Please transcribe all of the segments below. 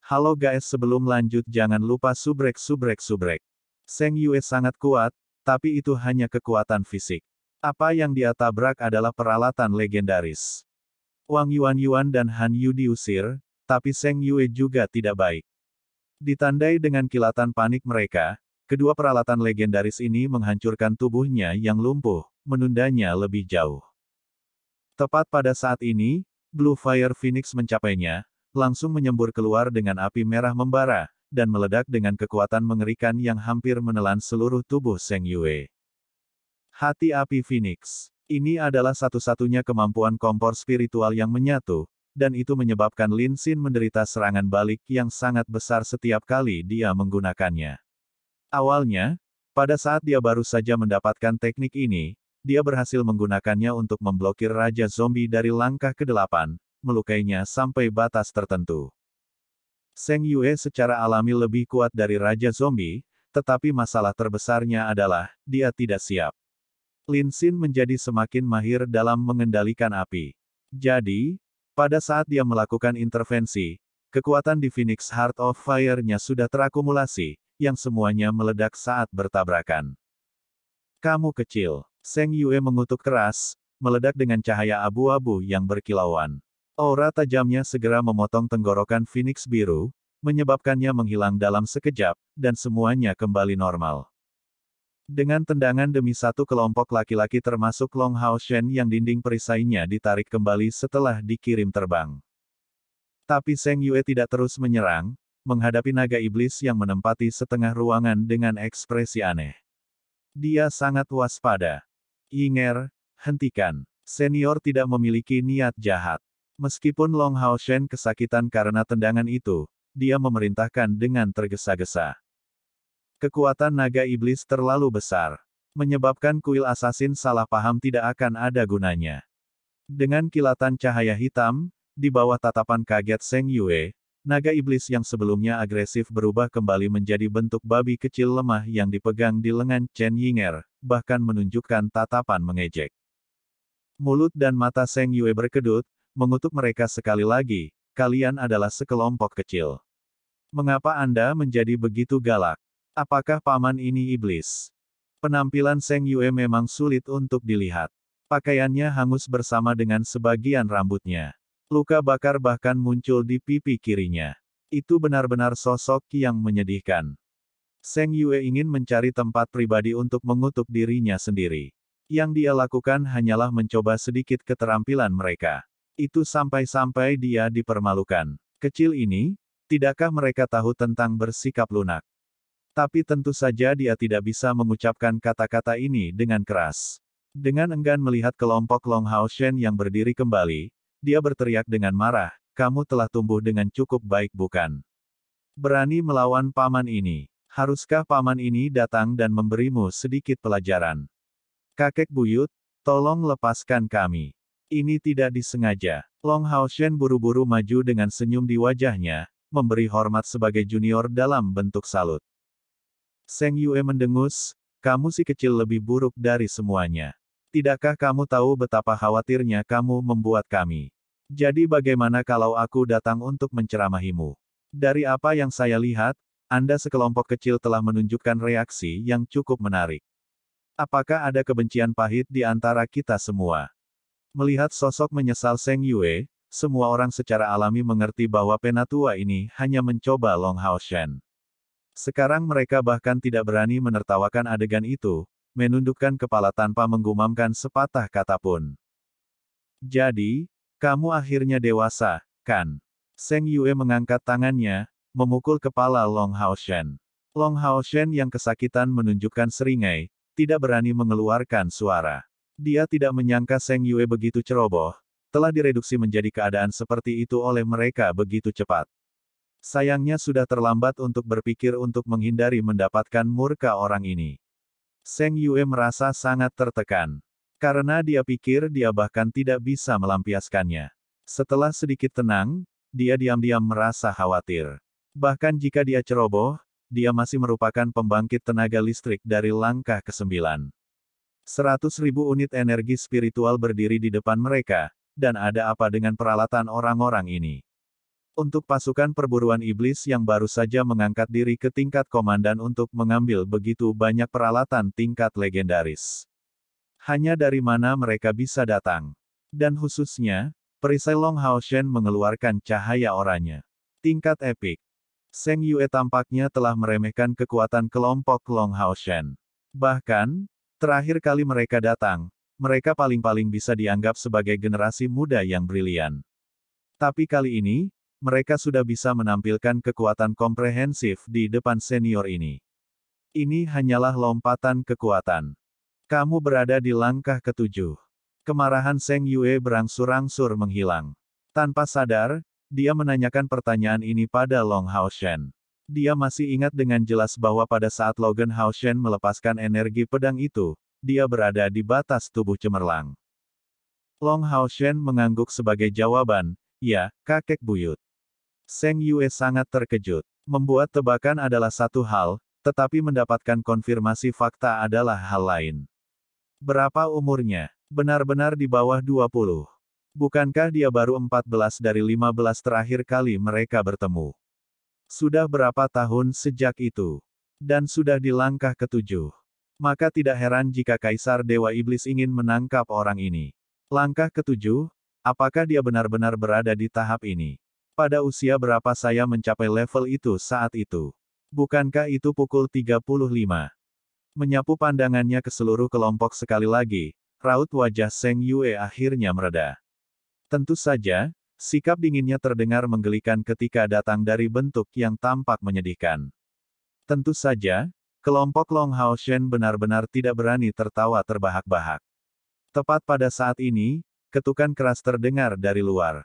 Halo guys, sebelum lanjut jangan lupa subrek. Seng Yue sangat kuat, tapi itu hanya kekuatan fisik. Apa yang dia tabrak adalah peralatan legendaris. Wang Yuan dan Han Yu diusir, tapi Seng Yue juga tidak baik. Ditandai dengan kilatan panik mereka, kedua peralatan legendaris ini menghancurkan tubuhnya yang lumpuh, menundanya lebih jauh. Tepat pada saat ini, Blue Fire Phoenix mencapainya, langsung menyembur keluar dengan api merah membara, dan meledak dengan kekuatan mengerikan yang hampir menelan seluruh tubuh Seng Yue. Hati api Phoenix. Ini adalah satu-satunya kemampuan kompor spiritual yang menyatu, dan itu menyebabkan Lin Xin menderita serangan balik yang sangat besar setiap kali dia menggunakannya. Awalnya, pada saat dia baru saja mendapatkan teknik ini, dia berhasil menggunakannya untuk memblokir Raja Zombie dari langkah ke-8, melukainya sampai batas tertentu. Seng Yue secara alami lebih kuat dari Raja Zombie, tetapi masalah terbesarnya adalah, dia tidak siap. Lin Xin menjadi semakin mahir dalam mengendalikan api. Jadi, pada saat dia melakukan intervensi, kekuatan di Phoenix Heart of Fire-nya sudah terakumulasi, yang semuanya meledak saat bertabrakan. Kamu kecil. Seng Yue mengutuk keras, meledak dengan cahaya abu-abu yang berkilauan. Aura tajamnya segera memotong tenggorokan Phoenix biru, menyebabkannya menghilang dalam sekejap, dan semuanya kembali normal. Dengan tendangan demi satu kelompok laki-laki termasuk Long Hao Shen yang dinding perisainya ditarik kembali setelah dikirim terbang. Tapi Seng Yue tidak terus menyerang, menghadapi naga iblis yang menempati setengah ruangan dengan ekspresi aneh. Dia sangat waspada. Yinger, hentikan. Senior tidak memiliki niat jahat. Meskipun Long Hao Shen kesakitan karena tendangan itu, dia memerintahkan dengan tergesa-gesa. Kekuatan naga iblis terlalu besar, menyebabkan kuil assassin salah paham tidak akan ada gunanya. Dengan kilatan cahaya hitam, di bawah tatapan kaget Seng Yue, naga iblis yang sebelumnya agresif berubah kembali menjadi bentuk babi kecil lemah yang dipegang di lengan Chen Yinger, bahkan menunjukkan tatapan mengejek. Mulut dan mata Seng Yue berkedut, mengutuk mereka sekali lagi, kalian adalah sekelompok kecil. Mengapa Anda menjadi begitu galak? Apakah paman ini iblis? Penampilan Seng Yue memang sulit untuk dilihat. Pakaiannya hangus bersama dengan sebagian rambutnya. Luka bakar bahkan muncul di pipi kirinya. Itu benar-benar sosok yang menyedihkan. Seng Yue ingin mencari tempat pribadi untuk mengutuk dirinya sendiri. Yang dia lakukan hanyalah mencoba sedikit keterampilan mereka. Itu sampai-sampai dia dipermalukan. Kecil ini, tidakkah mereka tahu tentang bersikap lunak? Tapi tentu saja dia tidak bisa mengucapkan kata-kata ini dengan keras. Dengan enggan melihat kelompok Long Hao Shen yang berdiri kembali, dia berteriak dengan marah, kamu telah tumbuh dengan cukup baik bukan? Berani melawan paman ini. Haruskah paman ini datang dan memberimu sedikit pelajaran? Kakek buyut, tolong lepaskan kami. Ini tidak disengaja. Long Hao Shen buru-buru maju dengan senyum di wajahnya, memberi hormat sebagai junior dalam bentuk salut. Seng Yue mendengus, kamu si kecil lebih buruk dari semuanya. Tidakkah kamu tahu betapa khawatirnya kamu membuat kami? Jadi bagaimana kalau aku datang untuk menceramahimu? Dari apa yang saya lihat, Anda sekelompok kecil telah menunjukkan reaksi yang cukup menarik. Apakah ada kebencian pahit di antara kita semua? Melihat sosok menyesal Seng Yue, semua orang secara alami mengerti bahwa penatua ini hanya mencoba Long Hao Shen. Sekarang mereka bahkan tidak berani menertawakan adegan itu, menundukkan kepala tanpa menggumamkan sepatah kata pun. Jadi, kamu akhirnya dewasa, kan? Seng Yue mengangkat tangannya, memukul kepala Long Hao Shen. Long Hao Shen yang kesakitan menunjukkan seringai, tidak berani mengeluarkan suara. Dia tidak menyangka Seng Yue begitu ceroboh, telah direduksi menjadi keadaan seperti itu oleh mereka begitu cepat. Sayangnya sudah terlambat untuk berpikir untuk menghindari mendapatkan murka orang ini. Seng Yue merasa sangat tertekan. Karena dia pikir dia bahkan tidak bisa melampiaskannya. Setelah sedikit tenang, dia diam-diam merasa khawatir. Bahkan jika dia ceroboh, dia masih merupakan pembangkit tenaga listrik dari langkah ke-9. 100.000 unit energi spiritual berdiri di depan mereka, dan ada apa dengan peralatan orang-orang ini? Untuk pasukan perburuan iblis yang baru saja mengangkat diri ke tingkat komandan untuk mengambil begitu banyak peralatan tingkat legendaris. Hanya dari mana mereka bisa datang? Dan khususnya, perisai Long Hao Shen mengeluarkan cahaya oranye. Tingkat epik. Seng Yue tampaknya telah meremehkan kekuatan kelompok Long Hao Shen. Bahkan, terakhir kali mereka datang, mereka paling-paling bisa dianggap sebagai generasi muda yang brilian. Tapi kali ini, mereka sudah bisa menampilkan kekuatan komprehensif di depan senior ini. Ini hanyalah lompatan kekuatan. Kamu berada di langkah ketujuh. Kemarahan Seng Yue berangsur-angsur menghilang. Tanpa sadar, dia menanyakan pertanyaan ini pada Long Hao Shen. Dia masih ingat dengan jelas bahwa pada saat Logan Hao Shen melepaskan energi pedang itu, dia berada di batas tubuh cemerlang. Long Hao Shen mengangguk sebagai jawaban, "Ya, kakek buyut." Seng Yue sangat terkejut. Membuat tebakan adalah satu hal, tetapi mendapatkan konfirmasi fakta adalah hal lain. Berapa umurnya? Benar-benar di bawah 20. Bukankah dia baru 14 dari 15 terakhir kali mereka bertemu? Sudah berapa tahun sejak itu? Dan sudah di langkah ketujuh. Maka tidak heran jika Kaisar Dewa Iblis ingin menangkap orang ini. Langkah ketujuh, apakah dia benar-benar berada di tahap ini? Pada usia berapa saya mencapai level itu saat itu? Bukankah itu pukul 35? Menyapu pandangannya ke seluruh kelompok sekali lagi, raut wajah Seng Yue akhirnya mereda. Tentu saja, sikap dinginnya terdengar menggelikan ketika datang dari bentuk yang tampak menyedihkan. Tentu saja, kelompok Long Hao Shen benar-benar tidak berani tertawa terbahak-bahak. Tepat pada saat ini, ketukan keras terdengar dari luar.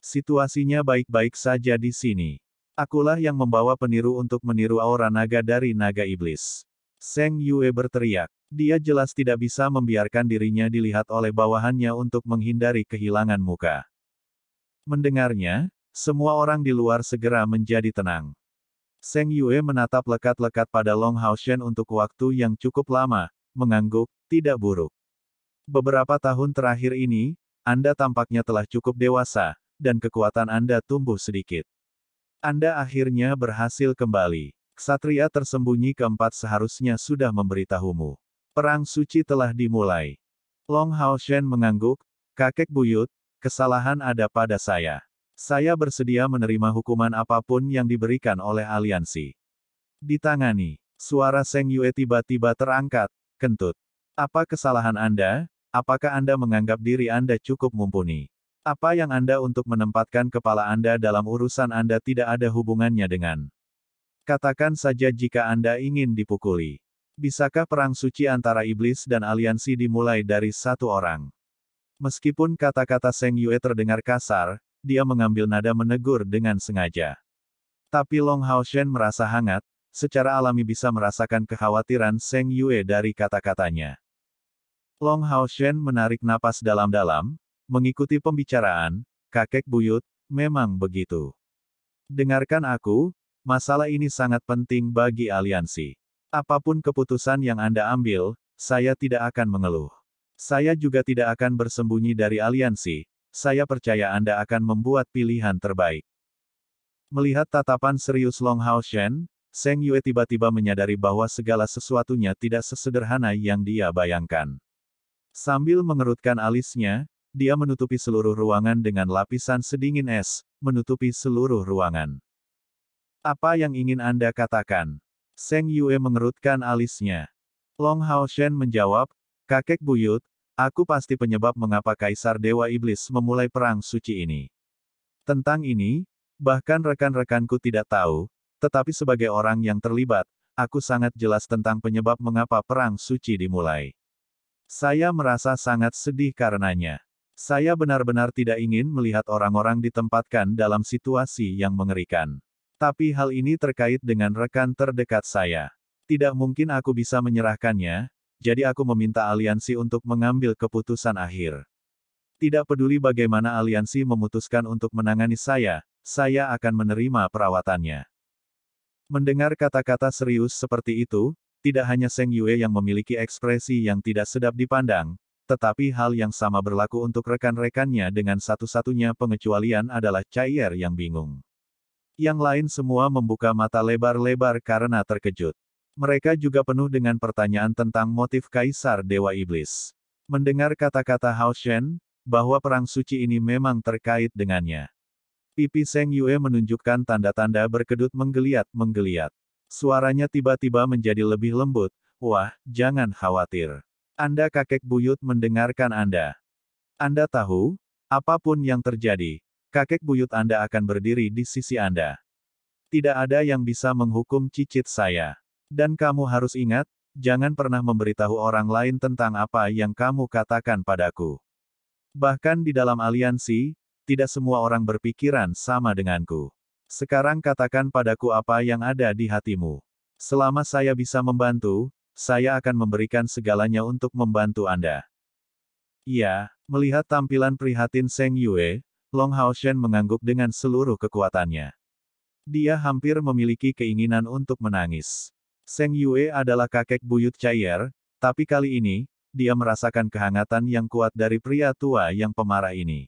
Situasinya baik-baik saja di sini. Akulah yang membawa peniru untuk meniru aura naga dari naga iblis. Seng Yue berteriak. Dia jelas tidak bisa membiarkan dirinya dilihat oleh bawahannya untuk menghindari kehilangan muka. Mendengarnya, semua orang di luar segera menjadi tenang. Seng Yue menatap lekat-lekat pada Long Hao Shen untuk waktu yang cukup lama, mengangguk, tidak buruk. Beberapa tahun terakhir ini, Anda tampaknya telah cukup dewasa, dan kekuatan Anda tumbuh sedikit. Anda akhirnya berhasil kembali. Ksatria tersembunyi keempat seharusnya sudah memberitahumu. Perang suci telah dimulai. Long Hao Shen mengangguk, kakek buyut, kesalahan ada pada saya. Saya bersedia menerima hukuman apapun yang diberikan oleh aliansi. Ditangani. Suara Seng Yue tiba-tiba terangkat, kentut. Apa kesalahan Anda? Apakah Anda menganggap diri Anda cukup mumpuni? Apa yang Anda untuk menempatkan kepala Anda dalam urusan Anda tidak ada hubungannya dengan? Katakan saja jika Anda ingin dipukuli. Bisakah perang suci antara iblis dan aliansi dimulai dari satu orang? Meskipun kata-kata Seng Yue terdengar kasar, dia mengambil nada menegur dengan sengaja. Tapi Long Hao Shen merasa hangat, secara alami bisa merasakan kekhawatiran Seng Yue dari kata-katanya. Long Hao Shen menarik napas dalam-dalam, mengikuti pembicaraan, kakek buyut, memang begitu. Dengarkan aku, masalah ini sangat penting bagi aliansi. Apapun keputusan yang Anda ambil, saya tidak akan mengeluh. Saya juga tidak akan bersembunyi dari aliansi, saya percaya Anda akan membuat pilihan terbaik. Melihat tatapan serius Long Hao Shen, Seng Yue tiba-tiba menyadari bahwa segala sesuatunya tidak sesederhana yang dia bayangkan. Sambil mengerutkan alisnya, dia menutupi seluruh ruangan dengan lapisan sedingin es, menutupi seluruh ruangan. Apa yang ingin Anda katakan? Seng Yue mengerutkan alisnya. Long Hao Shen menjawab, kakek buyut, aku pasti penyebab mengapa Kaisar Dewa Iblis memulai perang suci ini. Tentang ini, bahkan rekan-rekanku tidak tahu, tetapi sebagai orang yang terlibat, aku sangat jelas tentang penyebab mengapa perang suci dimulai. Saya merasa sangat sedih karenanya. Saya benar-benar tidak ingin melihat orang-orang ditempatkan dalam situasi yang mengerikan. Tapi hal ini terkait dengan rekan terdekat saya. Tidak mungkin aku bisa menyerahkannya, jadi aku meminta aliansi untuk mengambil keputusan akhir. Tidak peduli bagaimana aliansi memutuskan untuk menangani saya akan menerima perawatannya. Mendengar kata-kata serius seperti itu, tidak hanya Seng Yue yang memiliki ekspresi yang tidak sedap dipandang, tetapi hal yang sama berlaku untuk rekan-rekannya dengan satu-satunya pengecualian adalah Chaier yang bingung. Yang lain semua membuka mata lebar-lebar karena terkejut. Mereka juga penuh dengan pertanyaan tentang motif Kaisar Dewa Iblis. Mendengar kata-kata Hao Shen, bahwa perang suci ini memang terkait dengannya. Pipi Seng Yue menunjukkan tanda-tanda berkedut menggeliat-menggeliat. Suaranya tiba-tiba menjadi lebih lembut, "Wah, jangan khawatir. Anda kakek buyut mendengarkan Anda. Anda tahu, apapun yang terjadi, kakek buyut Anda akan berdiri di sisi Anda. Tidak ada yang bisa menghukum cicit saya. Dan kamu harus ingat, jangan pernah memberitahu orang lain tentang apa yang kamu katakan padaku. Bahkan di dalam aliansi, tidak semua orang berpikiran sama denganku. Sekarang katakan padaku apa yang ada di hatimu. Selama saya bisa membantu, saya akan memberikan segalanya untuk membantu Anda." Iya, melihat tampilan prihatin Seng Yue, Long Haoshen mengangguk dengan seluruh kekuatannya. Dia hampir memiliki keinginan untuk menangis. Seng Yue adalah kakek buyut Chaier, tapi kali ini, dia merasakan kehangatan yang kuat dari pria tua yang pemarah ini.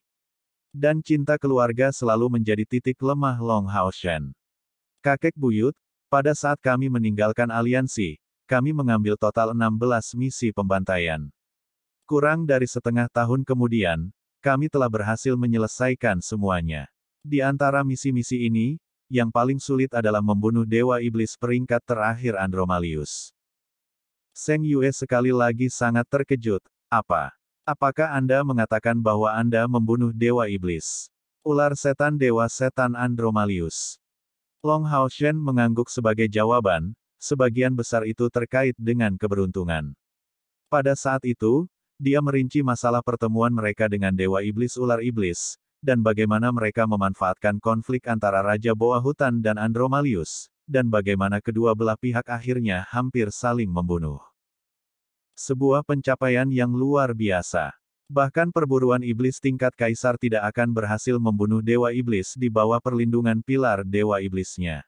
Dan cinta keluarga selalu menjadi titik lemah Long Haoshen. "Kakek buyut, pada saat kami meninggalkan aliansi, kami mengambil total 16 misi pembantaian. Kurang dari setengah tahun kemudian, kami telah berhasil menyelesaikan semuanya. Di antara misi-misi ini, yang paling sulit adalah membunuh Dewa Iblis peringkat terakhir Andromalius." Seng Yue sekali lagi sangat terkejut. "Apa? Apakah Anda mengatakan bahwa Anda membunuh Dewa Iblis? Ular setan Dewa Setan Andromalius?" Long Haoshen mengangguk sebagai jawaban, sebagian besar itu terkait dengan keberuntungan. Pada saat itu, dia merinci masalah pertemuan mereka dengan Dewa Iblis Ular Iblis, dan bagaimana mereka memanfaatkan konflik antara Raja Boa Hutan dan Andromalius, dan bagaimana kedua belah pihak akhirnya hampir saling membunuh. Sebuah pencapaian yang luar biasa. Bahkan perburuan iblis tingkat kaisar tidak akan berhasil membunuh Dewa Iblis di bawah perlindungan pilar Dewa Iblisnya.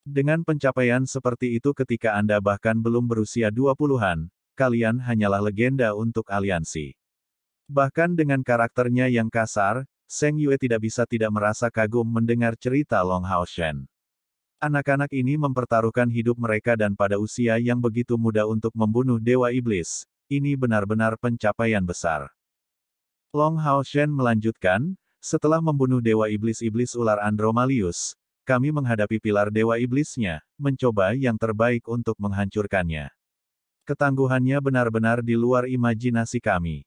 Dengan pencapaian seperti itu ketika Anda bahkan belum berusia 20-an, kalian hanyalah legenda untuk aliansi. Bahkan dengan karakternya yang kasar, Seng Yue tidak bisa tidak merasa kagum mendengar cerita Long Haoshen. Anak-anak ini mempertaruhkan hidup mereka dan pada usia yang begitu muda untuk membunuh Dewa Iblis, ini benar-benar pencapaian besar. Long Haoshen melanjutkan, "Setelah membunuh Dewa Iblis-Iblis Ular Andromalius, kami menghadapi pilar Dewa Iblisnya, mencoba yang terbaik untuk menghancurkannya. Ketangguhannya benar-benar di luar imajinasi kami."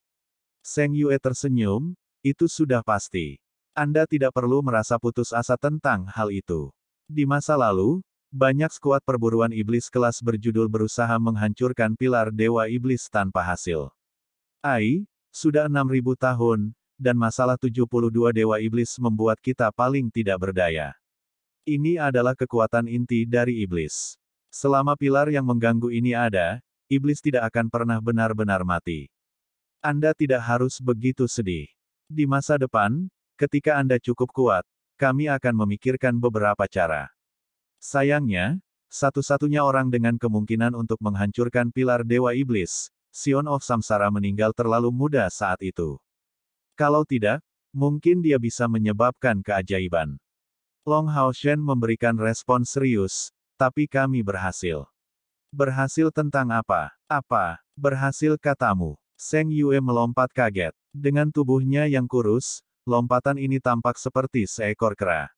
Seng Yue tersenyum, "Itu sudah pasti. Anda tidak perlu merasa putus asa tentang hal itu. Di masa lalu, banyak skuad perburuan iblis kelas berjudul berusaha menghancurkan pilar Dewa Iblis tanpa hasil. Sudah 6.000 tahun, dan masalah 72 Dewa Iblis membuat kita paling tidak berdaya. Ini adalah kekuatan inti dari iblis. Selama pilar yang mengganggu ini ada, iblis tidak akan pernah benar-benar mati. Anda tidak harus begitu sedih. Di masa depan, ketika Anda cukup kuat, kami akan memikirkan beberapa cara. Sayangnya, satu-satunya orang dengan kemungkinan untuk menghancurkan pilar Dewa Iblis, Sion of Samsara meninggal terlalu muda saat itu. Kalau tidak, mungkin dia bisa menyebabkan keajaiban." Long Haoshen memberikan respon serius, "Tapi kami berhasil." "Berhasil tentang apa? Apa? Berhasil katamu?" Seng Yue melompat kaget. Dengan tubuhnya yang kurus, lompatan ini tampak seperti seekor kera.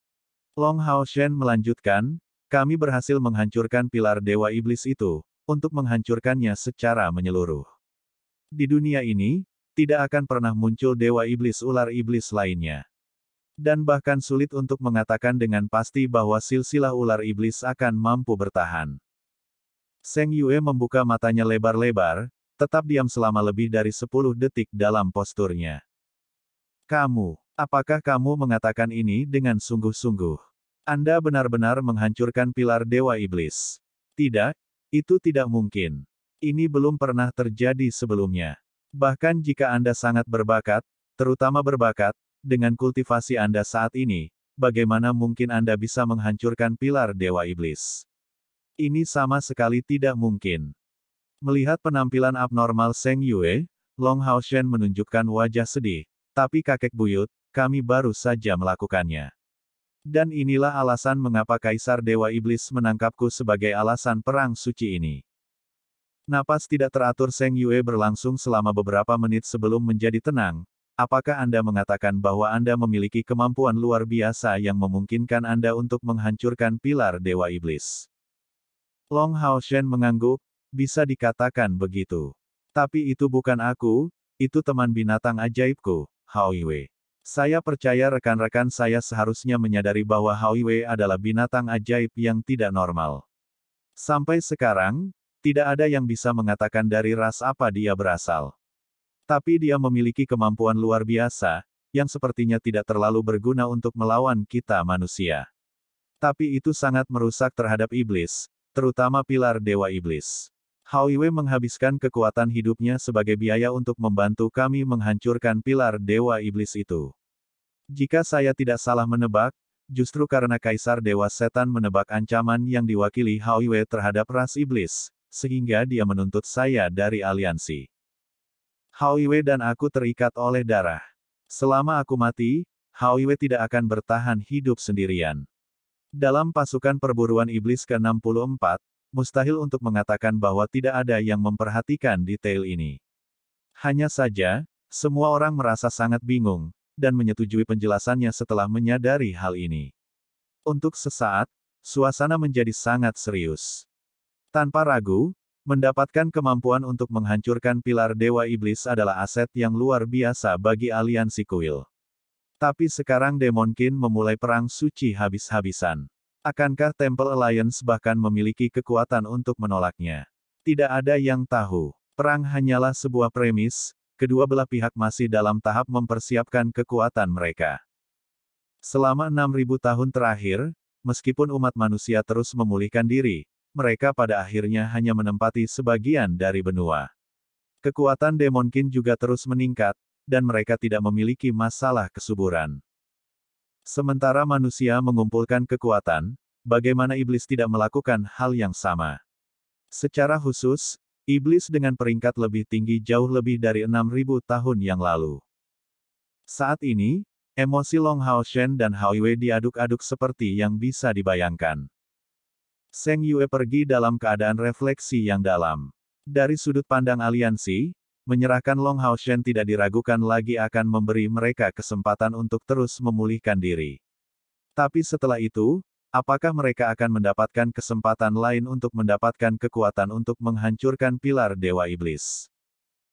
Long Haoshen melanjutkan, "Kami berhasil menghancurkan pilar Dewa Iblis itu, untuk menghancurkannya secara menyeluruh. Di dunia ini, tidak akan pernah muncul Dewa Iblis Ular Iblis lainnya. Dan bahkan sulit untuk mengatakan dengan pasti bahwa silsilah ular iblis akan mampu bertahan." Seng Yue membuka matanya lebar-lebar, tetap diam selama lebih dari 10 detik dalam posturnya. Apakah kamu mengatakan ini dengan sungguh-sungguh? Anda benar-benar menghancurkan pilar Dewa Iblis? Tidak, itu tidak mungkin. Ini belum pernah terjadi sebelumnya. Bahkan jika Anda sangat berbakat, terutama berbakat, dengan kultivasi Anda saat ini, bagaimana mungkin Anda bisa menghancurkan pilar Dewa Iblis? Ini sama sekali tidak mungkin. Melihat penampilan abnormal Seng Yue, Long Hao Shen menunjukkan wajah sedih. Tapi kakek buyut, kami baru saja melakukannya. Dan inilah alasan mengapa Kaisar Dewa Iblis menangkapku sebagai alasan perang suci ini. Napas tidak teratur Seng Yue berlangsung selama beberapa menit sebelum menjadi tenang. Apakah Anda mengatakan bahwa Anda memiliki kemampuan luar biasa yang memungkinkan Anda untuk menghancurkan pilar Dewa Iblis? Long Hao Shen mengangguk, bisa dikatakan begitu. Tapi itu bukan aku, itu teman binatang ajaibku, Hao Yue. Saya percaya rekan-rekan saya seharusnya menyadari bahwa Hao Yue adalah binatang ajaib yang tidak normal. Sampai sekarang, tidak ada yang bisa mengatakan dari ras apa dia berasal. Tapi dia memiliki kemampuan luar biasa, yang sepertinya tidak terlalu berguna untuk melawan kita manusia. Tapi itu sangat merusak terhadap iblis, terutama pilar Dewa Iblis. Hao Yue menghabiskan kekuatan hidupnya sebagai biaya untuk membantu kami menghancurkan pilar Dewa Iblis itu. Jika saya tidak salah menebak, justru karena Kaisar Dewa Setan menebak ancaman yang diwakili Hao Yue terhadap ras iblis, sehingga dia menuntut saya dari aliansi. Hao Yue dan aku terikat oleh darah. Selama aku mati, Hao Yue tidak akan bertahan hidup sendirian. Dalam pasukan perburuan iblis ke-64, mustahil untuk mengatakan bahwa tidak ada yang memperhatikan detail ini. Hanya saja, semua orang merasa sangat bingung, dan menyetujui penjelasannya setelah menyadari hal ini. Untuk sesaat, suasana menjadi sangat serius. Tanpa ragu, mendapatkan kemampuan untuk menghancurkan pilar Dewa Iblis adalah aset yang luar biasa bagi aliansi kuil. Tapi sekarang Demon King memulai perang suci habis-habisan. Akankah Temple Alliance bahkan memiliki kekuatan untuk menolaknya? Tidak ada yang tahu. Perang hanyalah sebuah premis, kedua belah pihak masih dalam tahap mempersiapkan kekuatan mereka. Selama 6.000 tahun terakhir, meskipun umat manusia terus memulihkan diri, mereka pada akhirnya hanya menempati sebagian dari benua. Kekuatan Demon King juga terus meningkat, dan mereka tidak memiliki masalah kesuburan. Sementara manusia mengumpulkan kekuatan, bagaimana iblis tidak melakukan hal yang sama? Secara khusus, iblis dengan peringkat lebih tinggi jauh lebih dari 6.000 tahun yang lalu. Saat ini, emosi Long Hao Shen dan Hao Yue diaduk-aduk seperti yang bisa dibayangkan. Seng Yue pergi dalam keadaan refleksi yang dalam. Dari sudut pandang aliansi, menyerahkan Long Hao Shen tidak diragukan lagi akan memberi mereka kesempatan untuk terus memulihkan diri. Tapi setelah itu, apakah mereka akan mendapatkan kesempatan lain untuk mendapatkan kekuatan untuk menghancurkan pilar Dewa Iblis?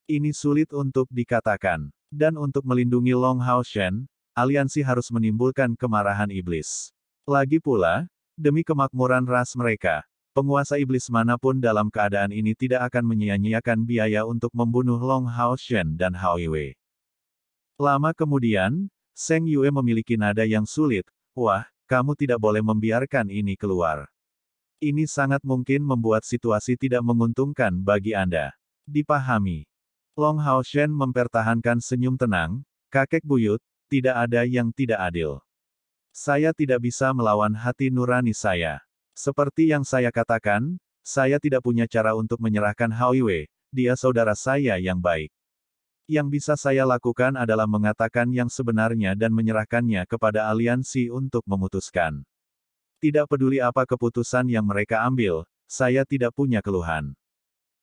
Ini sulit untuk dikatakan. Dan untuk melindungi Long Hao Shen, aliansi harus menimbulkan kemarahan iblis. Lagi pula, demi kemakmuran ras mereka, penguasa iblis manapun dalam keadaan ini tidak akan menyia-nyiakan biaya untuk membunuh Long Hao Shen dan Hao Yue. Lama kemudian, Seng Yue memiliki nada yang sulit, "Wah, kamu tidak boleh membiarkan ini keluar. Ini sangat mungkin membuat situasi tidak menguntungkan bagi Anda." Dipahami. Long Hao Shen mempertahankan senyum tenang, "Kakek buyut, tidak ada yang tidak adil. Saya tidak bisa melawan hati nurani saya. Seperti yang saya katakan, saya tidak punya cara untuk menyerahkan Hao Yue, dia saudara saya yang baik. Yang bisa saya lakukan adalah mengatakan yang sebenarnya dan menyerahkannya kepada aliansi untuk memutuskan. Tidak peduli apa keputusan yang mereka ambil, saya tidak punya keluhan.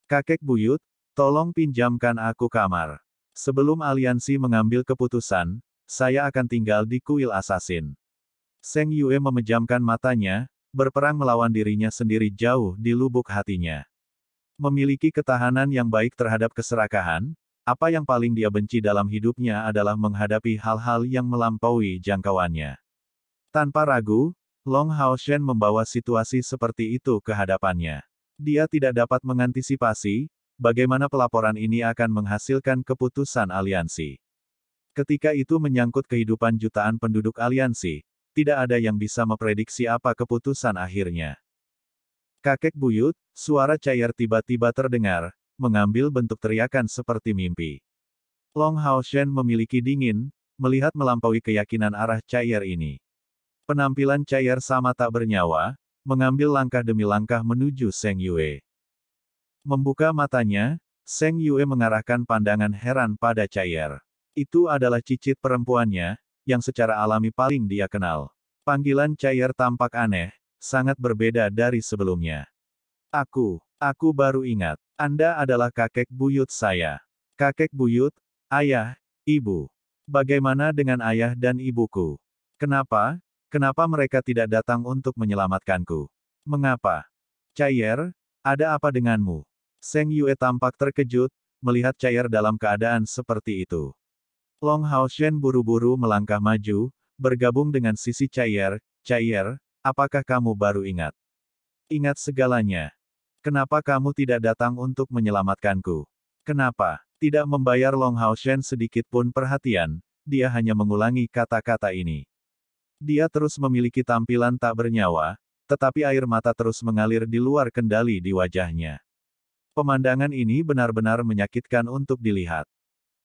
Kakek buyut, tolong pinjamkan aku kamar. Sebelum aliansi mengambil keputusan, saya akan tinggal di kuil assassin." Seng Yue memejamkan matanya, berperang melawan dirinya sendiri jauh di lubuk hatinya. Memiliki ketahanan yang baik terhadap keserakahan, apa yang paling dia benci dalam hidupnya adalah menghadapi hal-hal yang melampaui jangkauannya. Tanpa ragu, Long Hao Shen membawa situasi seperti itu ke hadapannya. Dia tidak dapat mengantisipasi, bagaimana pelaporan ini akan menghasilkan keputusan aliansi. Ketika itu menyangkut kehidupan jutaan penduduk aliansi, tidak ada yang bisa memprediksi apa keputusan akhirnya. "Kakek buyut," suara cair tiba-tiba terdengar, mengambil bentuk teriakan seperti mimpi. Long Hao Shen memiliki dingin, melihat melampaui keyakinan arah cair ini. Penampilan cair sama tak bernyawa, mengambil langkah demi langkah menuju Seng Yue. Membuka matanya, Seng Yue mengarahkan pandangan heran pada Chai'er. Itu adalah cicit perempuannya, yang secara alami paling dia kenal. Panggilan Chai'er tampak aneh, sangat berbeda dari sebelumnya. Aku baru ingat. Anda adalah kakek buyut saya. Kakek buyut, ayah, ibu. Bagaimana dengan ayah dan ibuku? Kenapa? Kenapa mereka tidak datang untuk menyelamatkanku? Mengapa? Chai'er, ada apa denganmu? Seng Yue tampak terkejut, melihat Chai'er dalam keadaan seperti itu. Long Haoshen buru-buru melangkah maju, bergabung dengan sisi Chai'er. Chai'er, apakah kamu baru ingat? Ingat segalanya. Kenapa kamu tidak datang untuk menyelamatkanku? Kenapa? Tidak membayar Long Haoshen sedikit pun perhatian, dia hanya mengulangi kata-kata ini. Dia terus memiliki tampilan tak bernyawa, tetapi air mata terus mengalir di luar kendali di wajahnya. Pemandangan ini benar-benar menyakitkan untuk dilihat.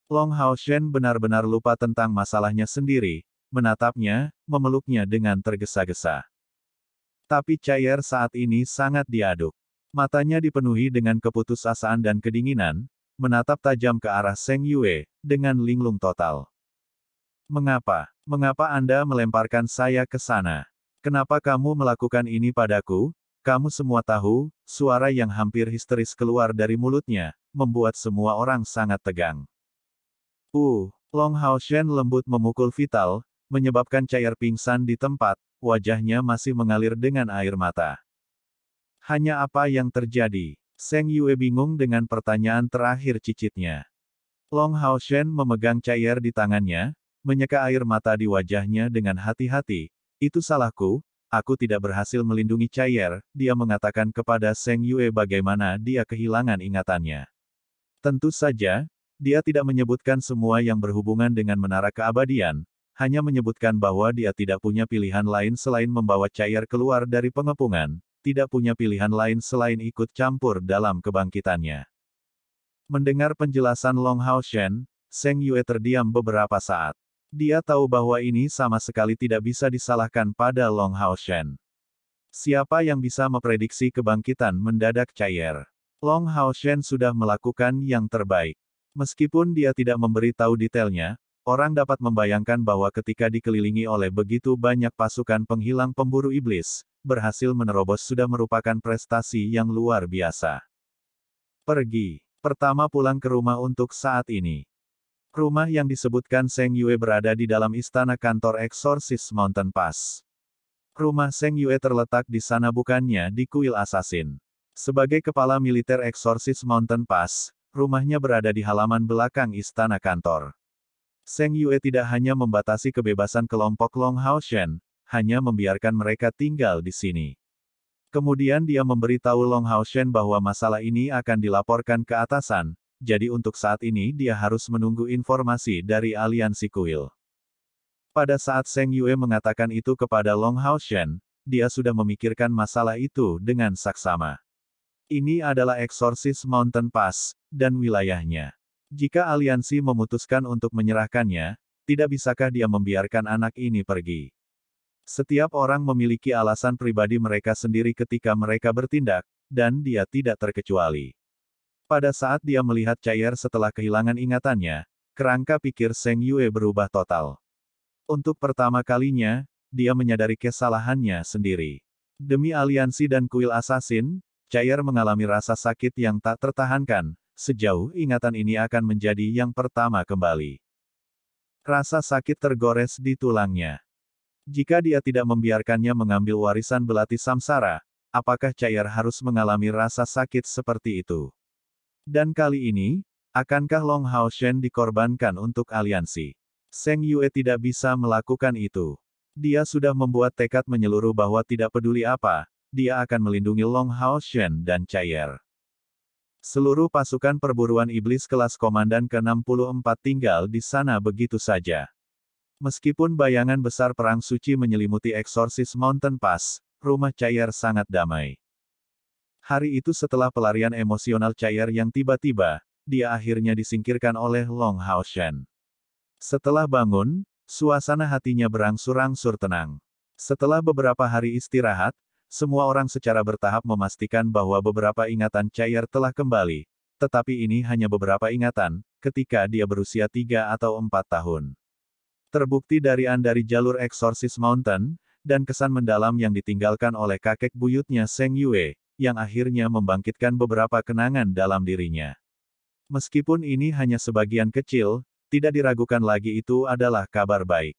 Long Haoshen benar-benar lupa tentang masalahnya sendiri, menatapnya, memeluknya dengan tergesa-gesa. Tapi Chai'er saat ini sangat diaduk. Matanya dipenuhi dengan keputusasaan dan kedinginan, menatap tajam ke arah Seng Yue, dengan linglung total. Mengapa? Mengapa Anda melemparkan saya ke sana? Kenapa kamu melakukan ini padaku? Kamu semua tahu, suara yang hampir histeris keluar dari mulutnya, membuat semua orang sangat tegang. Long Haoshen lembut memukul vital, menyebabkan Chai'er pingsan di tempat, wajahnya masih mengalir dengan air mata. Hanya apa yang terjadi? Seng Yue bingung dengan pertanyaan terakhir cicitnya. Long Haoshen memegang Chai'er di tangannya, menyeka air mata di wajahnya dengan hati-hati. Itu salahku, aku tidak berhasil melindungi Chai'er, dia mengatakan kepada Seng Yue bagaimana dia kehilangan ingatannya. Tentu saja, dia tidak menyebutkan semua yang berhubungan dengan menara keabadian, hanya menyebutkan bahwa dia tidak punya pilihan lain selain membawa Chai'er keluar dari pengepungan, tidak punya pilihan lain selain ikut campur dalam kebangkitannya. Mendengar penjelasan Long Haoshen, Seng Yue terdiam beberapa saat. Dia tahu bahwa ini sama sekali tidak bisa disalahkan pada Long Haoshen. Siapa yang bisa memprediksi kebangkitan mendadak Chai'er? Long Haoshen sudah melakukan yang terbaik. Meskipun dia tidak memberi tahu detailnya, orang dapat membayangkan bahwa ketika dikelilingi oleh begitu banyak pasukan penghilang pemburu iblis, berhasil menerobos sudah merupakan prestasi yang luar biasa. Pergi. Pertama pulang ke rumah untuk saat ini. Rumah yang disebutkan Seng Yue berada di dalam istana kantor Exorcist Mountain Pass. Rumah Seng Yue terletak di sana bukannya di kuil assassin. Sebagai kepala militer Exorcist Mountain Pass, rumahnya berada di halaman belakang istana kantor. Seng Yue tidak hanya membatasi kebebasan kelompok Long Haoshen, hanya membiarkan mereka tinggal di sini. Kemudian dia memberitahu Long Haoshen bahwa masalah ini akan dilaporkan ke atasan, jadi untuk saat ini dia harus menunggu informasi dari aliansi kuil. Pada saat Seng Yue mengatakan itu kepada Long Haoshen, dia sudah memikirkan masalah itu dengan saksama. Ini adalah Exorcist Mountain Pass, dan wilayahnya. Jika aliansi memutuskan untuk menyerahkannya, tidak bisakah dia membiarkan anak ini pergi? Setiap orang memiliki alasan pribadi mereka sendiri ketika mereka bertindak, dan dia tidak terkecuali. Pada saat dia melihat Chai'er setelah kehilangan ingatannya, kerangka pikir Seng Yue berubah total. Untuk pertama kalinya, dia menyadari kesalahannya sendiri. Demi aliansi dan kuil assassin, Chai'er mengalami rasa sakit yang tak tertahankan, sejauh ingatan ini akan menjadi yang pertama kembali. Rasa sakit tergores di tulangnya. Jika dia tidak membiarkannya mengambil warisan belati samsara, apakah Chai'er harus mengalami rasa sakit seperti itu? Dan kali ini, akankah Long Haoshen dikorbankan untuk aliansi? Seng Yue tidak bisa melakukan itu. Dia sudah membuat tekad menyeluruh bahwa tidak peduli apa, dia akan melindungi Long Haoshen dan Chai'er. Seluruh pasukan perburuan iblis kelas komandan ke-64 tinggal di sana begitu saja. Meskipun bayangan besar perang suci menyelimuti Exorcist Mountain Pass, rumah Chai'er sangat damai. Hari itu setelah pelarian emosional Chai'er yang tiba-tiba, dia akhirnya disingkirkan oleh Long Haoshen. Setelah bangun, suasana hatinya berangsur-angsur tenang. Setelah beberapa hari istirahat, semua orang secara bertahap memastikan bahwa beberapa ingatan Chai'er telah kembali, tetapi ini hanya beberapa ingatan, ketika dia berusia 3 atau 4 tahun. Terbukti dari jalur Exorcist Mountain, dan kesan mendalam yang ditinggalkan oleh kakek buyutnya Seng Yue, yang akhirnya membangkitkan beberapa kenangan dalam dirinya. Meskipun ini hanya sebagian kecil, tidak diragukan lagi itu adalah kabar baik.